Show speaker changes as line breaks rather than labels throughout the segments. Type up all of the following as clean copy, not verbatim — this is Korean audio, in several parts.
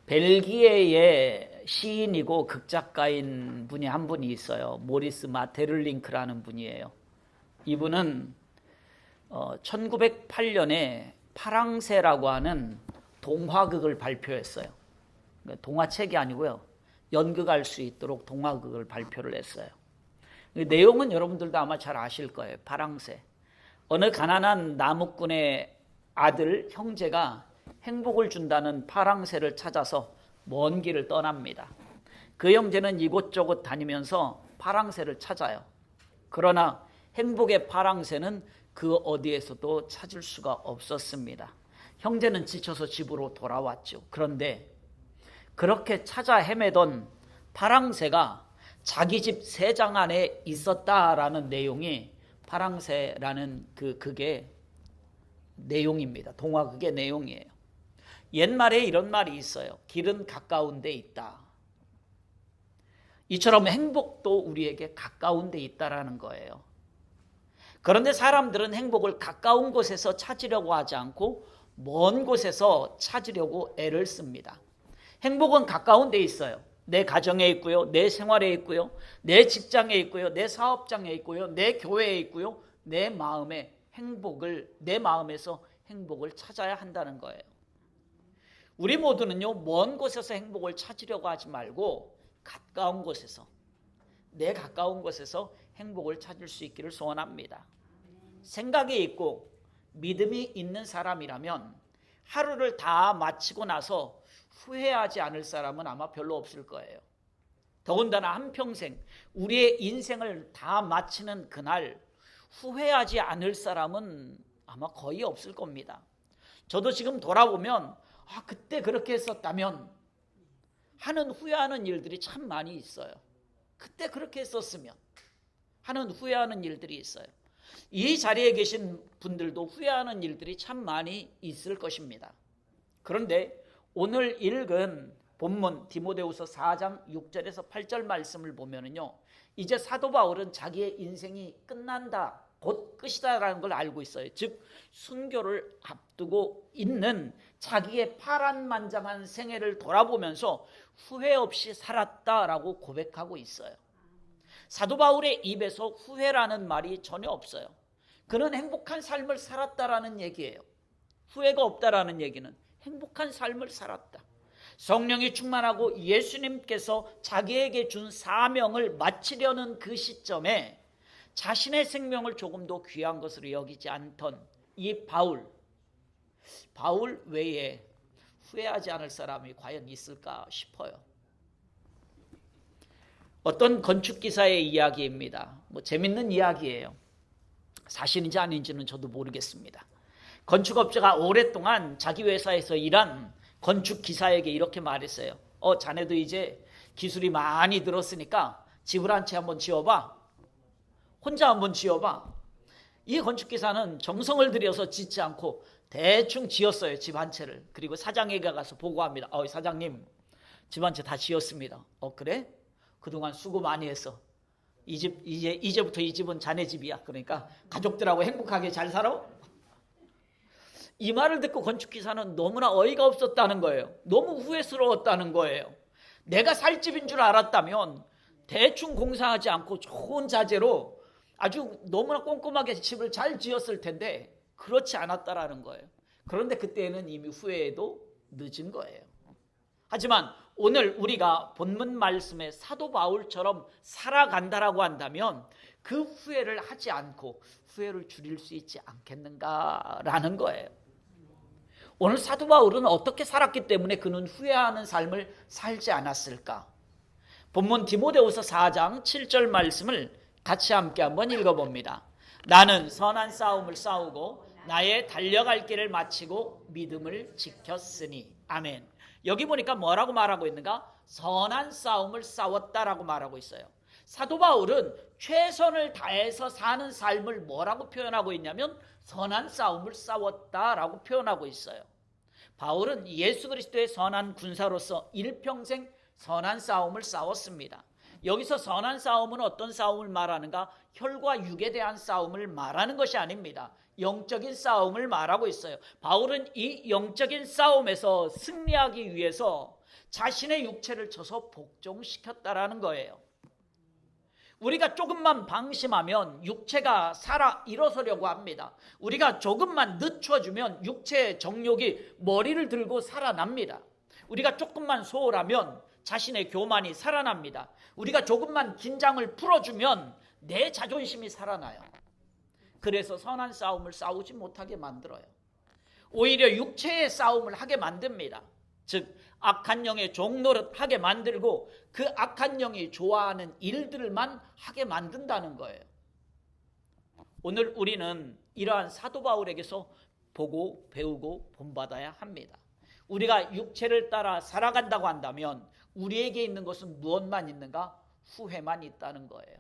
벨기에의 시인이고 극작가인 분이 한 분이 있어요. 모리스 마테를링크라는 분이에요. 이분은 1908년에 파랑새라고 하는 동화극을 발표했어요. 동화책이 아니고요. 연극할 수 있도록 동화극을 발표를 했어요. 내용은 여러분들도 아마 잘 아실 거예요. 파랑새. 어느 가난한 나무꾼의 아들, 형제가 행복을 준다는 파랑새를 찾아서 먼 길을 떠납니다. 그 형제는 이곳저곳 다니면서 파랑새를 찾아요. 그러나 행복의 파랑새는 그 어디에서도 찾을 수가 없었습니다. 형제는 지쳐서 집으로 돌아왔죠. 그런데 그렇게 찾아 헤매던 파랑새가 자기 집 새장 안에 있었다라는 내용이 파랑새라는 그게 내용입니다. 동화극의 내용이에요. 옛말에 이런 말이 있어요. 길은 가까운 데 있다. 이처럼 행복도 우리에게 가까운 데 있다라는 거예요. 그런데 사람들은 행복을 가까운 곳에서 찾으려고 하지 않고 먼 곳에서 찾으려고 애를 씁니다. 행복은 가까운 데 있어요. 내 가정에 있고요. 내 생활에 있고요. 내 직장에 있고요. 내 사업장에 있고요. 내 교회에 있고요. 내 마음에서 행복을 찾아야 한다는 거예요. 우리 모두는요, 먼 곳에서 행복을 찾으려고 하지 말고 가까운 곳에서, 내 가까운 곳에서 행복을 찾을 수 있기를 소원합니다. 생각이 있고 믿음이 있는 사람이라면 하루를 다 마치고 나서 후회하지 않을 사람은 아마 별로 없을 거예요. 더군다나 한평생 우리의 인생을 다 마치는 그날 후회하지 않을 사람은 아마 거의 없을 겁니다. 저도 지금 돌아보면 그때 그렇게 했었다면 하는 후회하는 일들이 참 많이 있어요. 그때 그렇게 했었으면 하는 후회하는 일들이 있어요. 이 자리에 계신 분들도 후회하는 일들이 참 많이 있을 것입니다. 그런데 오늘 읽은 본문 디모데후서 4장 6절에서 8절 말씀을 보면은요, 이제 사도 바울은 자기의 인생이 끝난다, 곧 끝이다라는 걸 알고 있어요. 즉 순교를 앞두고 있는 자기의 파란만장한 생애를 돌아보면서 후회 없이 살았다라고 고백하고 있어요. 사도 바울의 입에서 후회라는 말이 전혀 없어요. 그는 행복한 삶을 살았다라는 얘기예요. 후회가 없다라는 얘기는 행복한 삶을 살았다. 성령이 충만하고 예수님께서 자기에게 준 사명을 마치려는 그 시점에 자신의 생명을 조금 더 귀한 것으로 여기지 않던 이 바울 외에 후회하지 않을 사람이 과연 있을까 싶어요. 어떤 건축기사의 이야기입니다. 재밌는 이야기예요. 사실인지 아닌지는 저도 모르겠습니다. 건축업자가 오랫동안 자기 회사에서 일한 건축기사에게 이렇게 말했어요. 자네도 이제 기술이 많이 늘었으니까 집을 한 채 한번 지어봐. 혼자 한번 지어봐. 이 건축기사는 정성을 들여서 짓지 않고 대충 지었어요. 집 한 채를. 그리고 사장에게 가서 보고합니다. 사장님, 집 한 채 다 지었습니다. 그래? 그동안 수고 많이 했어. 이제부터 이 집은 자네 집이야. 그러니까 가족들하고 행복하게 잘 살아? 이 말을 듣고 건축기사는 너무나 어이가 없었다는 거예요. 너무 후회스러웠다는 거예요. 내가 살 집인 줄 알았다면 대충 공사하지 않고 좋은 자재로 아주 너무나 꼼꼼하게 집을 잘 지었을 텐데 그렇지 않았다라는 거예요. 그런데 그때는 이미 후회해도 늦은 거예요. 하지만 오늘 우리가 본문 말씀에 사도 바울처럼 살아간다라고 한다면 그 후회를 하지 않고 후회를 줄일 수 있지 않겠는가라는 거예요. 오늘 사도 바울은 어떻게 살았기 때문에 그는 후회하는 삶을 살지 않았을까? 본문 디모데후서 4장 7절 말씀을 같이 함께 한번 읽어봅니다. 나는 선한 싸움을 싸우고 나의 달려갈 길을 마치고 믿음을 지켰으니. 아멘. 여기 보니까 뭐라고 말하고 있는가? 선한 싸움을 싸웠다라고 말하고 있어요. 사도 바울은 최선을 다해서 사는 삶을 뭐라고 표현하고 있냐면 선한 싸움을 싸웠다라고 표현하고 있어요. 바울은 예수 그리스도의 선한 군사로서 일평생 선한 싸움을 싸웠습니다. 여기서 선한 싸움은 어떤 싸움을 말하는가? 혈과 육에 대한 싸움을 말하는 것이 아닙니다. 영적인 싸움을 말하고 있어요. 바울은 이 영적인 싸움에서 승리하기 위해서 자신의 육체를 쳐서 복종시켰다라는 거예요. 우리가 조금만 방심하면 육체가 살아 일어서려고 합니다. 우리가 조금만 늦춰주면 육체의 정욕이 머리를 들고 살아납니다. 우리가 조금만 소홀하면 자신의 교만이 살아납니다. 우리가 조금만 긴장을 풀어주면 내 자존심이 살아나요. 그래서 선한 싸움을 싸우지 못하게 만들어요. 오히려 육체의 싸움을 하게 만듭니다. 즉 악한 영의 종노릇하게 만들고 그 악한 영이 좋아하는 일들만 하게 만든다는 거예요. 오늘 우리는 이러한 사도 바울에게서 보고 배우고 본받아야 합니다. 우리가 육체를 따라 살아간다고 한다면 우리에게 있는 것은 무엇만 있는가? 후회만 있다는 거예요.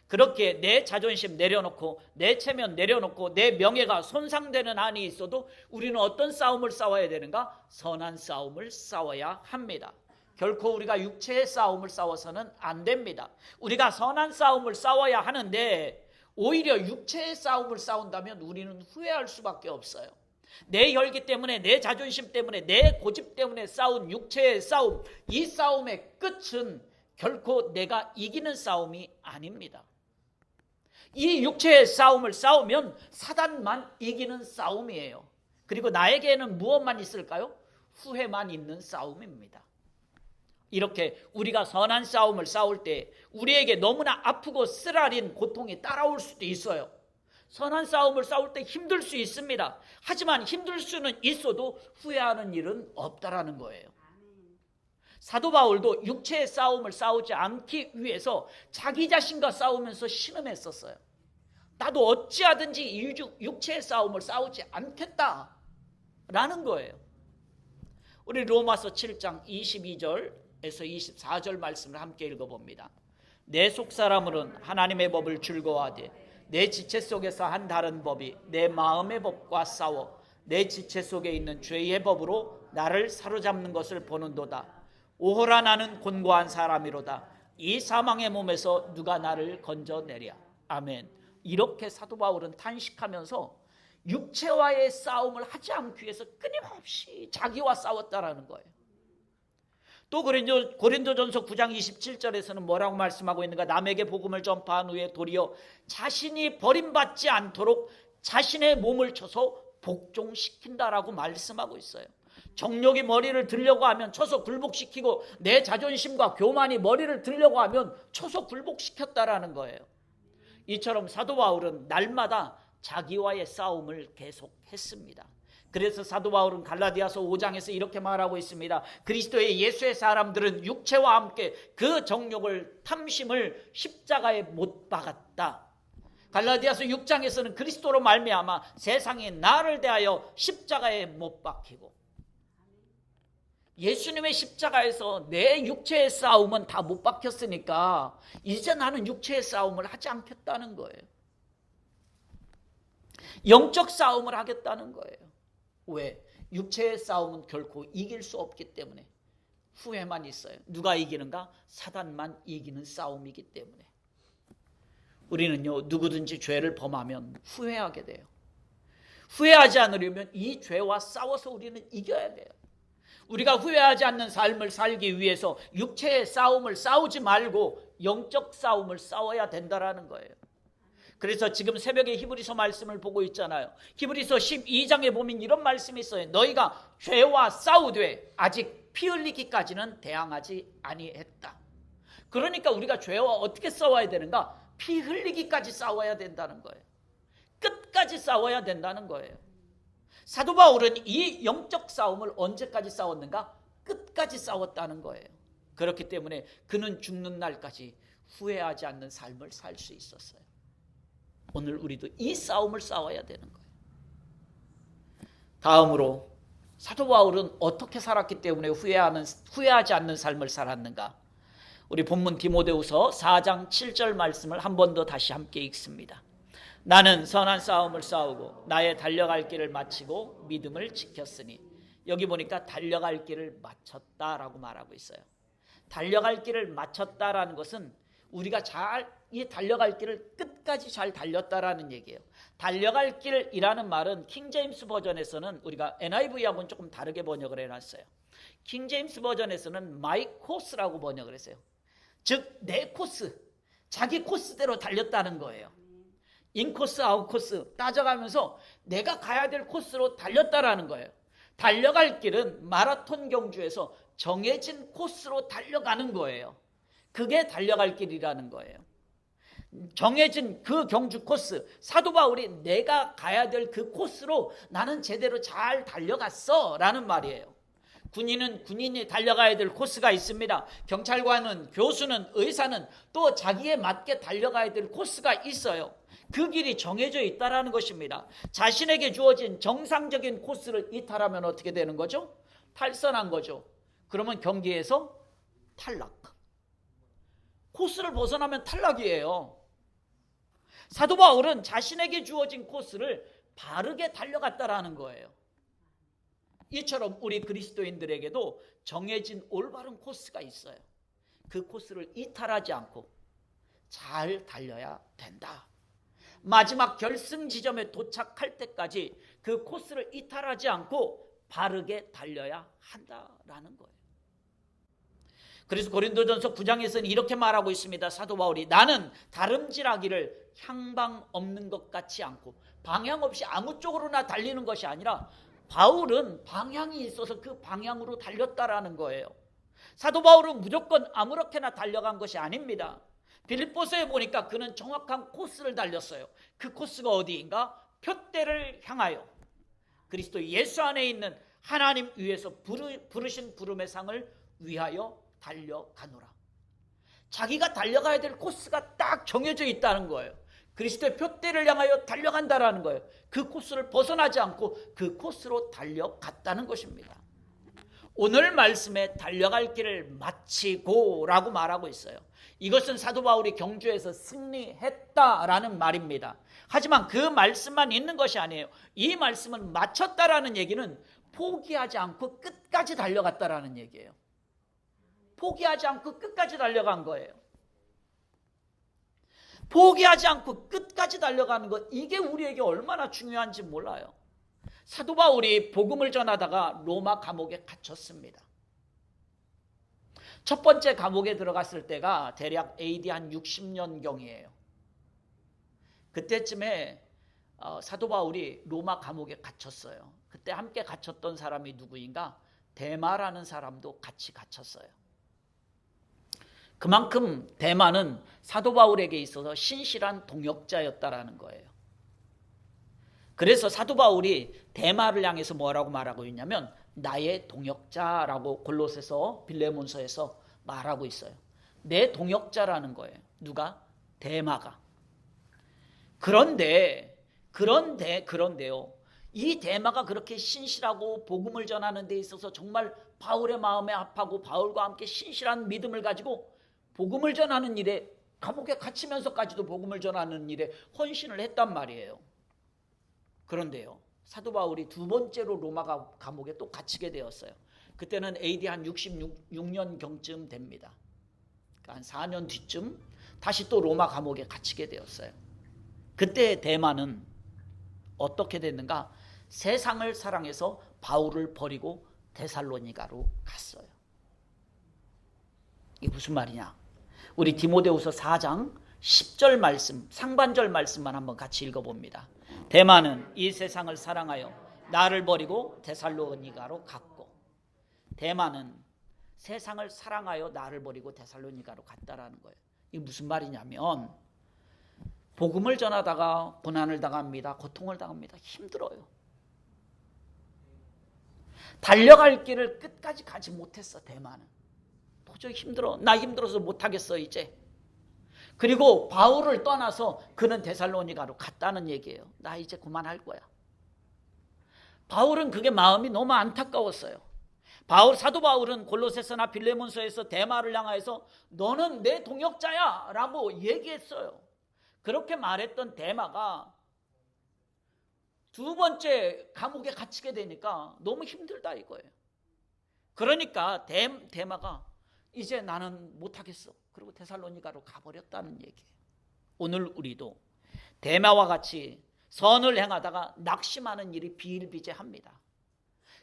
그렇게 내 자존심 내려놓고 내 체면 내려놓고 내 명예가 손상되는 한이 있어도 우리는 어떤 싸움을 싸워야 되는가? 선한 싸움을 싸워야 합니다. 결코 우리가 육체의 싸움을 싸워서는 안 됩니다. 우리가 선한 싸움을 싸워야 하는데 오히려 육체의 싸움을 싸운다면 우리는 후회할 수밖에 없어요. 내 혈기 때문에 내 자존심 때문에 내 고집 때문에 싸운 육체의 싸움, 이 싸움의 끝은 결코 내가 이기는 싸움이 아닙니다. 이 육체의 싸움을 싸우면 사단만 이기는 싸움이에요. 그리고 나에게는 무엇만 있을까요? 후회만 있는 싸움입니다. 이렇게 우리가 선한 싸움을 싸울 때 우리에게 너무나 아프고 쓰라린 고통이 따라올 수도 있어요. 선한 싸움을 싸울 때 힘들 수 있습니다. 하지만 힘들 수는 있어도 후회하는 일은 없다라는 거예요. 사도 바울도 육체의 싸움을 싸우지 않기 위해서 자기 자신과 싸우면서 신음했었어요. 나도 어찌하든지 이 육체의 싸움을 싸우지 않겠다라는 거예요. 우리 로마서 7장 22절에서 24절 말씀을 함께 읽어봅니다. 내 속사람으로는 하나님의 법을 즐거워하되 내 지체 속에서 한 다른 법이 내 마음의 법과 싸워 내 지체 속에 있는 죄의 법으로 나를 사로잡는 것을 보는도다. 오호라 나는 곤고한 사람이로다. 이 사망의 몸에서 누가 나를 건져내랴. 아멘. 이렇게 사도 바울은 탄식하면서 육체와의 싸움을 하지 않기 위해서 끊임없이 자기와 싸웠다라는 거예요. 또 고린도전서 9장 27절에서는 뭐라고 말씀하고 있는가? 남에게 복음을 전파한 후에 도리어 자신이 버림받지 않도록 자신의 몸을 쳐서 복종시킨다라고 말씀하고 있어요. 정욕이 머리를 들려고 하면 쳐서 굴복시키고 내 자존심과 교만이 머리를 들려고 하면 쳐서 굴복시켰다라는 거예요. 이처럼 사도 바울은 날마다 자기와의 싸움을 계속했습니다. 그래서 사도 바울은 갈라디아서 5장에서 이렇게 말하고 있습니다. 그리스도의 예수의 사람들은 육체와 함께 그 정욕을 탐심을 십자가에 못 박았다. 갈라디아서 6장에서는 그리스도로 말미암아 세상이 나를 대하여 십자가에 못 박히고, 예수님의 십자가에서 내 육체의 싸움은 다 못 박혔으니까 이제 나는 육체의 싸움을 하지 않겠다는 거예요. 영적 싸움을 하겠다는 거예요. 왜? 육체의 싸움은 결코 이길 수 없기 때문에 후회만 있어요. 누가 이기는가? 사단만 이기는 싸움이기 때문에. 우리는요, 누구든지 죄를 범하면 후회하게 돼요. 후회하지 않으려면 이 죄와 싸워서 우리는 이겨야 돼요. 우리가 후회하지 않는 삶을 살기 위해서 육체의 싸움을 싸우지 말고 영적 싸움을 싸워야 된다라는 거예요. 그래서 지금 새벽에 히브리서 말씀을 보고 있잖아요. 히브리서 12장에 보면 이런 말씀이 있어요. 너희가 죄와 싸우되 아직 피 흘리기까지는 대항하지 아니했다. 그러니까 우리가 죄와 어떻게 싸워야 되는가? 피 흘리기까지 싸워야 된다는 거예요. 끝까지 싸워야 된다는 거예요. 사도 바울은 이 영적 싸움을 언제까지 싸웠는가? 끝까지 싸웠다는 거예요. 그렇기 때문에 그는 죽는 날까지 후회하지 않는 삶을 살 수 있었어요. 오늘 우리도 이 싸움을 싸워야 되는 거예요. 다음으로 사도 바울은 어떻게 살았기 때문에 후회하지 않는 삶을 살았는가? 우리 본문 디모데후서 4장 7절 말씀을 한 번 더 다시 함께 읽습니다. 나는 선한 싸움을 싸우고 나의 달려갈 길을 마치고 믿음을 지켰으니, 여기 보니까 달려갈 길을 마쳤다라고 말하고 있어요. 달려갈 길을 마쳤다라는 것은 우리가 이 달려갈 길을 끝까지 잘 달렸다라는 얘기예요. 달려갈 길이라는 말은 킹제임스 버전에서는 우리가 NIV하고는 조금 다르게 번역을 해놨어요. 킹제임스 버전에서는 my course라고 번역을 했어요. 즉 내 코스, 자기 코스대로 달렸다는 거예요. 인코스 아웃코스 따져가면서 내가 가야 될 코스로 달렸다라는 거예요. 달려갈 길은 마라톤 경주에서 정해진 코스로 달려가는 거예요. 그게 달려갈 길이라는 거예요. 정해진 그 경주 코스, 사도 바울이 내가 가야 될 그 코스로 나는 제대로 잘 달려갔어 라는 말이에요. 군인은 군인이 달려가야 될 코스가 있습니다. 경찰관은, 교수는, 의사는 또 자기에 맞게 달려가야 될 코스가 있어요. 그 길이 정해져 있다는 것입니다. 자신에게 주어진 정상적인 코스를 이탈하면 어떻게 되는 거죠? 탈선한 거죠. 그러면 경기에서 탈락. 코스를 벗어나면 탈락이에요. 사도 바울은 자신에게 주어진 코스를 바르게 달려갔다라는 거예요. 이처럼 우리 그리스도인들에게도 정해진 올바른 코스가 있어요. 그 코스를 이탈하지 않고 잘 달려야 된다. 마지막 결승 지점에 도착할 때까지 그 코스를 이탈하지 않고 바르게 달려야 한다라는 거예요. 그래서 고린도전서 9장에서는 이렇게 말하고 있습니다. 사도 바울이 나는 다름질하기를 향방 없는 것 같지 않고 방향 없이 아무 쪽으로나 달리는 것이 아니라 바울은 방향이 있어서 그 방향으로 달렸다라는 거예요. 사도 바울은 무조건 아무렇게나 달려간 것이 아닙니다. 빌립보서에 보니까 그는 정확한 코스를 달렸어요. 그 코스가 어디인가? 표대를 향하여 그리스도 예수 안에 있는 하나님 위에서 부르신 부름의 상을 위하여 달려가노라. 자기가 달려가야 될 코스가 딱 정해져 있다는 거예요. 그리스도의 표대를 향하여 달려간다라는 거예요. 그 코스를 벗어나지 않고 그 코스로 달려갔다는 것입니다. 오늘 말씀에 달려갈 길을 마치고 라고 말하고 있어요. 이것은 사도 바울이 경주에서 승리했다라는 말입니다. 하지만 그 말씀만 있는 것이 아니에요. 이 말씀은 마쳤다라는 얘기는 포기하지 않고 끝까지 달려갔다라는 얘기예요. 포기하지 않고 끝까지 달려간 거예요. 포기하지 않고 끝까지 달려가는 것, 이게 우리에게 얼마나 중요한지 몰라요. 사도 바울이 복음을 전하다가 로마 감옥에 갇혔습니다. 첫 번째 감옥에 들어갔을 때가 대략 AD 한 60년경이에요. 그때쯤에 사도 바울이 로마 감옥에 갇혔어요. 그때 함께 갇혔던 사람이 누구인가? 데마라는 사람도 같이 갇혔어요. 그만큼 데마는 사도 바울에게 있어서 신실한 동역자였다라는 거예요. 그래서 사도 바울이 데마를 향해서 뭐라고 말하고 있냐면 나의 동역자라고 골로새서 빌레몬서에서 말하고 있어요. 내 동역자라는 거예요. 누가? 데마가. 그런데요. 이 데마가 그렇게 신실하고 복음을 전하는 데 있어서 정말 바울의 마음에 합하고 바울과 함께 신실한 믿음을 가지고 복음을 전하는 일에, 감옥에 갇히면서까지도 복음을 전하는 일에 헌신을 했단 말이에요. 그런데요, 사도 바울이 두 번째로 로마 감옥에 또 갇히게 되었어요. 그때는 AD 한 66년경쯤 됩니다. 그러니까 한 4년 뒤쯤 다시 또 로마 감옥에 갇히게 되었어요. 그때 데마는 어떻게 됐는가? 세상을 사랑해서 바울을 버리고 데살로니가로 갔어요. 이게 무슨 말이냐? 우리 디모데후서 4장 10절 말씀, 상반절 말씀만 한번 같이 읽어봅니다. 데마는 이 세상을 사랑하여 나를 버리고 데살로니가로 갔고, 데마는 세상을 사랑하여 나를 버리고 데살로니가로 갔다라는 거예요. 이게 무슨 말이냐면 복음을 전하다가 고난을 당합니다. 고통을 당합니다. 힘들어요. 달려갈 길을 끝까지 가지 못했어. 데마는 도저히 힘들어. 나 힘들어서 못하겠어 이제. 그리고 바울을 떠나서 그는 데살로니가로 갔다는 얘기예요. 나 이제 그만할 거야. 바울은 그게 마음이 너무 안타까웠어요. 사도 바울은 골로새서나 빌레몬서에서 데마를 향해서 너는 내 동역자야 라고 얘기했어요. 그렇게 말했던 데마가 두 번째 감옥에 갇히게 되니까 너무 힘들다 이거예요. 그러니까 데마가 이제 나는 못하겠어. 그리고 데살로니가로 가버렸다는 얘기예요. 오늘 우리도 데마와 같이 선을 행하다가 낙심하는 일이 비일비재합니다.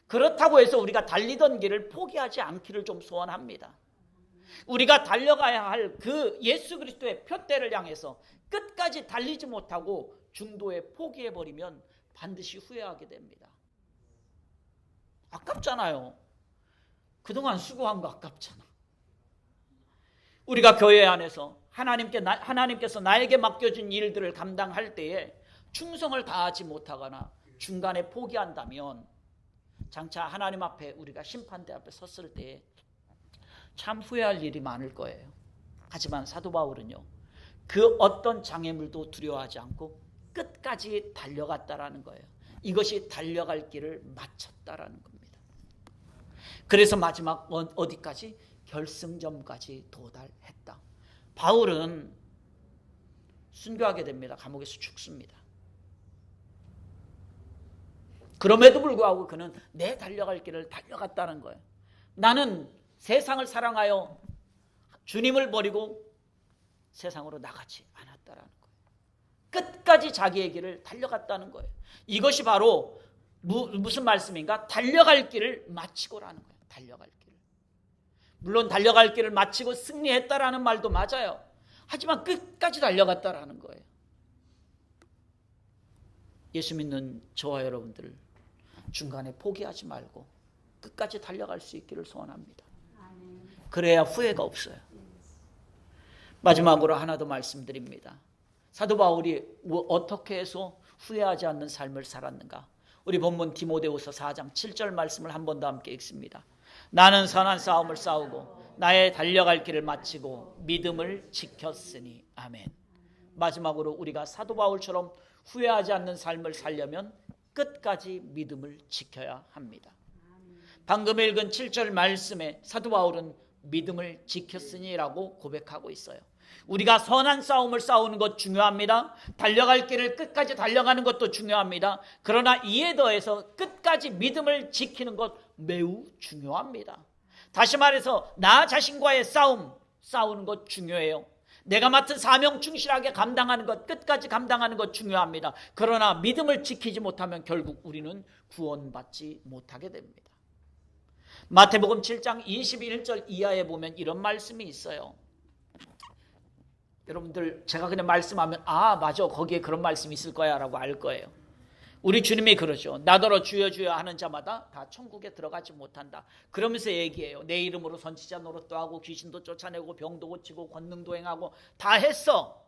그렇다고 해서 우리가 달리던 길을 포기하지 않기를 좀 소원합니다. 우리가 달려가야 할 그 예수 그리스도의 표대를 향해서 끝까지 달리지 못하고 중도에 포기해버리면 반드시 후회하게 됩니다. 아깝잖아요. 그동안 수고한 거 아깝잖아. 우리가 교회 안에서 하나님께서 나에게 맡겨준 일들을 감당할 때에 충성을 다하지 못하거나 중간에 포기한다면 장차 하나님 앞에 우리가 심판대 앞에 섰을 때에 참 후회할 일이 많을 거예요. 하지만 사도 바울은요, 그 어떤 장애물도 두려워하지 않고 끝까지 달려갔다라는 거예요. 이것이 달려갈 길을 마쳤다라는 겁니다. 그래서 마지막 어디까지? 결승점까지 도달했다. 바울은 순교하게 됩니다. 감옥에서 죽습니다. 그럼에도 불구하고 그는 내 달려갈 길을 달려갔다는 거예요. 나는 세상을 사랑하여 주님을 버리고 세상으로 나가지 않았다라는 거예요. 끝까지 자기의 길을 달려갔다는 거예요. 이것이 바로 무슨 말씀인가? 달려갈 길을 마치고라는 거예요. 달려갈 길을. 물론 달려갈 길을 마치고 승리했다라는 말도 맞아요. 하지만 끝까지 달려갔다라는 거예요. 예수 믿는 저와 여러분들 중간에 포기하지 말고 끝까지 달려갈 수 있기를 소원합니다. 그래야 후회가 없어요. 마지막으로 하나 더 말씀드립니다. 사도 바울이 어떻게 해서 후회하지 않는 삶을 살았는가? 우리 본문 디모데후서 4장 7절 말씀을 한 번 더 함께 읽습니다. 나는 선한 싸움을 싸우고 나의 달려갈 길을 마치고 믿음을 지켰으니. 아멘. 마지막으로 우리가 사도 바울처럼 후회하지 않는 삶을 살려면 끝까지 믿음을 지켜야 합니다. 방금 읽은 7절 말씀에 사도 바울은 믿음을 지켰으니라고 고백하고 있어요. 우리가 선한 싸움을 싸우는 것 중요합니다. 달려갈 길을 끝까지 달려가는 것도 중요합니다. 그러나 이에 더해서 끝까지 믿음을 지키는 것 매우 중요합니다. 다시 말해서 나 자신과의 싸우는 것 중요해요. 내가 맡은 사명 충실하게 감당하는 것, 끝까지 감당하는 것 중요합니다. 그러나 믿음을 지키지 못하면 결국 우리는 구원받지 못하게 됩니다. 마태복음 7장 21절 이하에 보면 이런 말씀이 있어요. 여러분들 제가 그냥 말씀하면 맞아, 거기에 그런 말씀이 있을 거야 라고 알 거예요. 우리 주님이 그러죠. 나더러 주여 주여 하는 자마다 다 천국에 들어가지 못한다. 그러면서 얘기해요. 내 이름으로 선지자 노릇도 하고 귀신도 쫓아내고 병도 고치고 권능도 행하고 다 했어.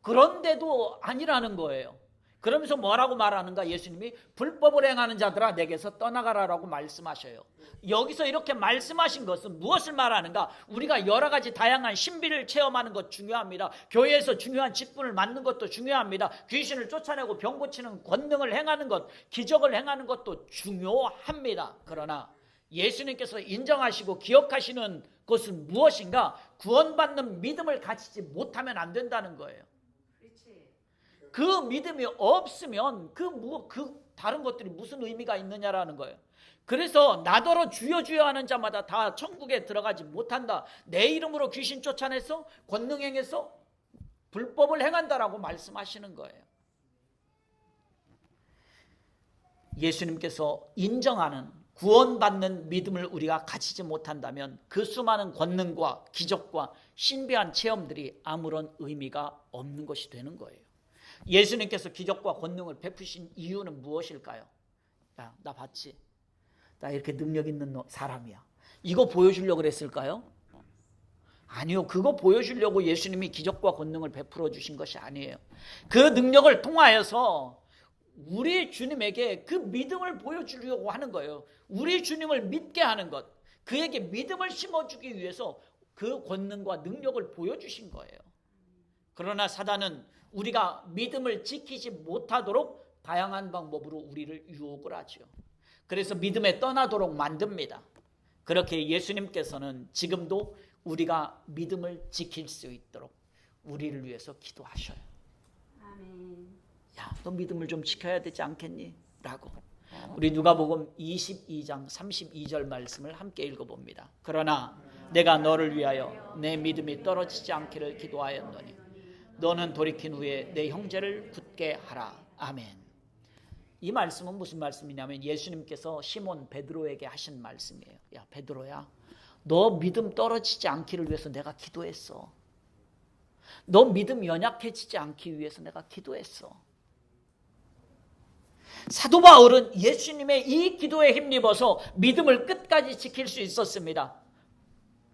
그런데도 아니라는 거예요. 그러면서 뭐라고 말하는가? 예수님이 불법을 행하는 자들아 내게서 떠나가라라고 말씀하셔요. 여기서 이렇게 말씀하신 것은 무엇을 말하는가? 우리가 여러 가지 다양한 신비를 체험하는 것 중요합니다. 교회에서 중요한 직분을 맡는 것도 중요합니다. 귀신을 쫓아내고 병 고치는 권능을 행하는 것, 기적을 행하는 것도 중요합니다. 그러나 예수님께서 인정하시고 기억하시는 것은 무엇인가? 구원받는 믿음을 가지지 못하면 안 된다는 거예요. 그 믿음이 없으면 그 다른 것들이 무슨 의미가 있느냐라는 거예요. 그래서 나더러 주여 주여 하는 자마다 다 천국에 들어가지 못한다. 내 이름으로 귀신 쫓아내서 권능 행해서 불법을 행한다라고 말씀하시는 거예요. 예수님께서 인정하는 구원받는 믿음을 우리가 가지지 못한다면 그 수많은 권능과 기적과 신비한 체험들이 아무런 의미가 없는 것이 되는 거예요. 예수님께서 기적과 권능을 베푸신 이유는 무엇일까요? 야, 나 봤지? 나 이렇게 능력 있는 사람이야. 이거 보여주려고 그랬을까요? 아니요. 그거 보여주려고 예수님이 기적과 권능을 베풀어 주신 것이 아니에요. 그 능력을 통하여서 우리 주님에게 그 믿음을 보여주려고 하는 거예요. 우리 주님을 믿게 하는 것, 그에게 믿음을 심어주기 위해서 그 권능과 능력을 보여주신 거예요. 그러나 사단은 우리가 믿음을 지키지 못하도록 다양한 방법으로 우리를 유혹을 하죠. 그래서 믿음에 떠나도록 만듭니다. 그렇게 예수님께서는 지금도 우리가 믿음을 지킬 수 있도록 우리를 위해서 기도하셔요. 아멘. 야, 너 믿음을 좀 지켜야 되지 않겠니? 라고. 우리 누가복음 22장 32절 말씀을 함께 읽어봅니다. 그러나 내가 너를 위하여 내 믿음이 떨어지지 않기를 기도하였노니 너는 돌이킨 후에 내 형제를 굳게 하라. 아멘. 이 말씀은 무슨 말씀이냐면 예수님께서 시몬 베드로에게 하신 말씀이에요. 야 베드로야, 너 믿음 떨어지지 않기를 위해서 내가 기도했어. 너 믿음 연약해지지 않기 위해서 내가 기도했어. 사도 바울은 예수님의 이 기도에 힘입어서 믿음을 끝까지 지킬 수 있었습니다.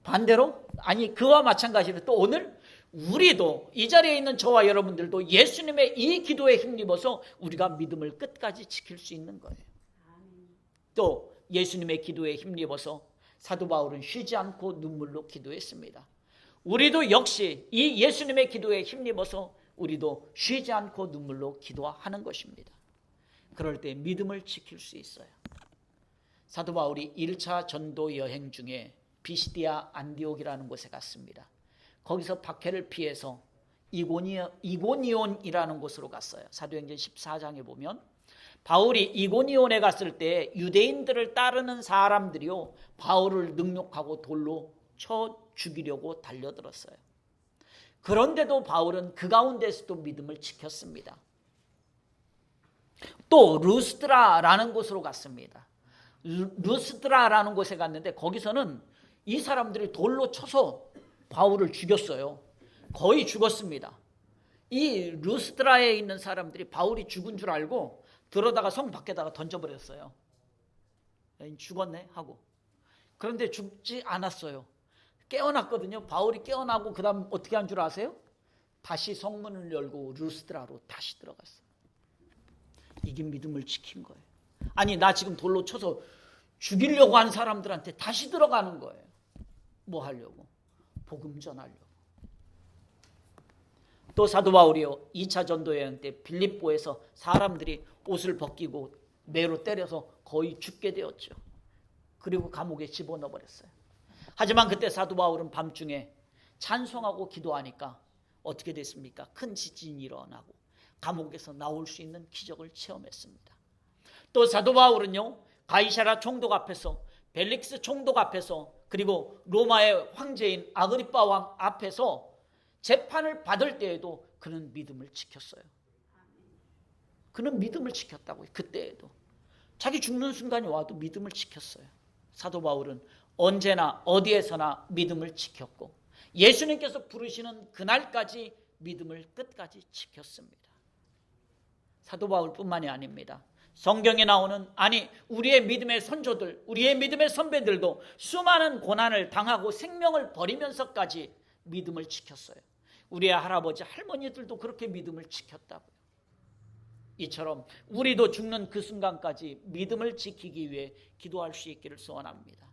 반대로 그와 마찬가지로 또 오늘 우리도 이 자리에 있는 저와 여러분들도 예수님의 이 기도에 힘입어서 우리가 믿음을 끝까지 지킬 수 있는 거예요. 또 예수님의 기도에 힘입어서 사도 바울은 쉬지 않고 눈물로 기도했습니다. 우리도 역시 이 예수님의 기도에 힘입어서 우리도 쉬지 않고 눈물로 기도하는 것입니다. 그럴 때 믿음을 지킬 수 있어요. 사도 바울이 1차 전도 여행 중에 비시디아 안디옥이라는 곳에 갔습니다. 거기서 박해를 피해서 이고니온이라는 곳으로 갔어요. 사도행전 14장에 보면 바울이 이고니온에 갔을 때 유대인들을 따르는 사람들이요 바울을 능욕하고 돌로 쳐 죽이려고 달려들었어요. 그런데도 바울은 그 가운데서도 믿음을 지켰습니다. 또 루스드라라는 곳으로 갔습니다. 루스드라라는 곳에 갔는데 거기서는 이 사람들이 돌로 쳐서 바울을 죽였어요. 거의 죽었습니다. 이 루스드라에 있는 사람들이 바울이 죽은 줄 알고 들어다가 성 밖에다가 던져버렸어요. 죽었네 하고. 그런데 죽지 않았어요. 깨어났거든요. 바울이 깨어나고 그 다음 어떻게 한 줄 아세요? 다시 성문을 열고 루스드라로 다시 들어갔어요. 이게 믿음을 지킨 거예요. 나 지금 돌로 쳐서 죽이려고 한 사람들한테 다시 들어가는 거예요. 뭐 하려고? 복음 전하려고. 또 사도 바울이요 2차 전도여행 때 빌립보에서 사람들이 옷을 벗기고 매로 때려서 거의 죽게 되었죠. 그리고 감옥에 집어넣어 버렸어요. 하지만 그때 사도 바울은 밤중에 찬송하고 기도하니까 어떻게 됐습니까? 큰 지진이 일어나고 감옥에서 나올 수 있는 기적을 체험했습니다. 또 사도 바울은요 가이사랴 총독 앞에서 벨릭스 총독 앞에서 그리고 로마의 황제인 아그리빠 왕 앞에서 재판을 받을 때에도 그는 믿음을 지켰어요. 그는 믿음을 지켰다고요. 그때에도 자기 죽는 순간이 와도 믿음을 지켰어요. 사도 바울은 언제나 어디에서나 믿음을 지켰고 예수님께서 부르시는 그날까지 믿음을 끝까지 지켰습니다. 사도 바울뿐만이 아닙니다. 성경에 나오는 우리의 믿음의 선조들, 우리의 믿음의 선배들도 수많은 고난을 당하고 생명을 버리면서까지 믿음을 지켰어요. 우리의 할아버지, 할머니들도 그렇게 믿음을 지켰다고요. 이처럼 우리도 죽는 그 순간까지 믿음을 지키기 위해 기도할 수 있기를 소원합니다.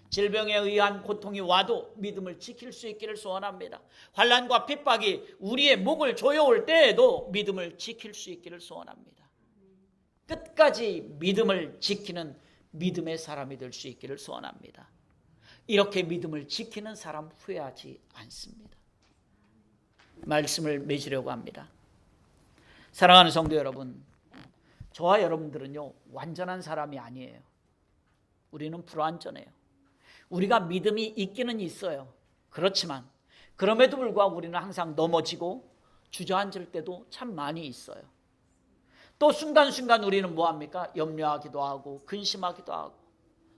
질병에 의한 고통이 와도 믿음을 지킬 수 있기를 소원합니다. 환난과 핍박이 우리의 목을 조여올 때에도 믿음을 지킬 수 있기를 소원합니다. 끝까지 믿음을 지키는 믿음의 사람이 될 수 있기를 소원합니다. 이렇게 믿음을 지키는 사람 후회하지 않습니다. 말씀을 맺으려고 합니다. 사랑하는 성도 여러분, 저와 여러분들은요 완전한 사람이 아니에요. 우리는 불완전해요. 우리가 믿음이 있기는 있어요. 그렇지만 그럼에도 불구하고 우리는 항상 넘어지고 주저앉을 때도 참 많이 있어요. 또 순간순간 우리는 뭐합니까? 염려하기도 하고 근심하기도 하고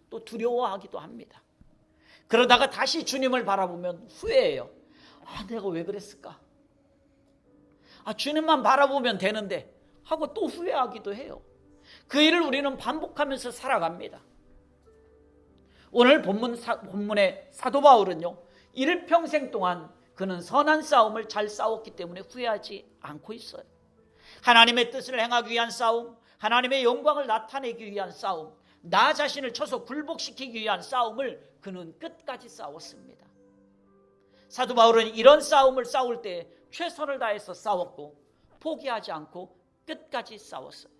또 두려워하기도 합니다. 그러다가 다시 주님을 바라보면 후회해요. 내가 왜 그랬을까? 주님만 바라보면 되는데 하고 또 후회하기도 해요. 그 일을 우리는 반복하면서 살아갑니다. 오늘 본문의 사도 바울은요 일평생 동안 그는 선한 싸움을 잘 싸웠기 때문에 후회하지 않고 있어요. 하나님의 뜻을 행하기 위한 싸움, 하나님의 영광을 나타내기 위한 싸움, 나 자신을 쳐서 굴복시키기 위한 싸움을 그는 끝까지 싸웠습니다. 사도 바울은 이런 싸움을 싸울 때 최선을 다해서 싸웠고 포기하지 않고 끝까지 싸웠어요.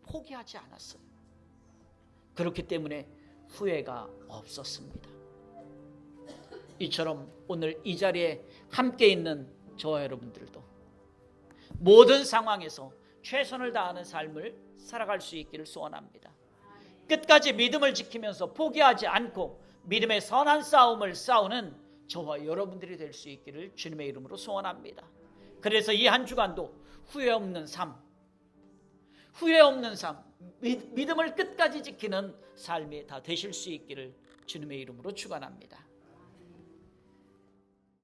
포기하지 않았어요. 그렇기 때문에 후회가 없었습니다. 이처럼 오늘 이 자리에 함께 있는 저와 여러분들도 모든 상황에서 최선을 다하는 삶을 살아갈 수 있기를 소원합니다. 끝까지 믿음을 지키면서 포기하지 않고 믿음의 선한 싸움을 싸우는 저와 여러분들이 될 수 있기를 주님의 이름으로 소원합니다. 그래서 이 한 주간도 후회 없는 삶, 믿음을 끝까지 지키는 삶이 다 되실 수 있기를 주님의 이름으로 축원합니다.